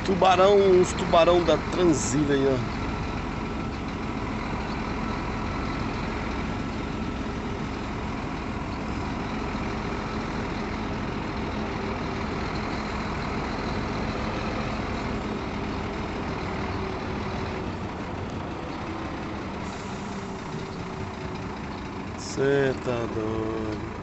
Uns tubarão da Transília aí, ó. Cê tá doido.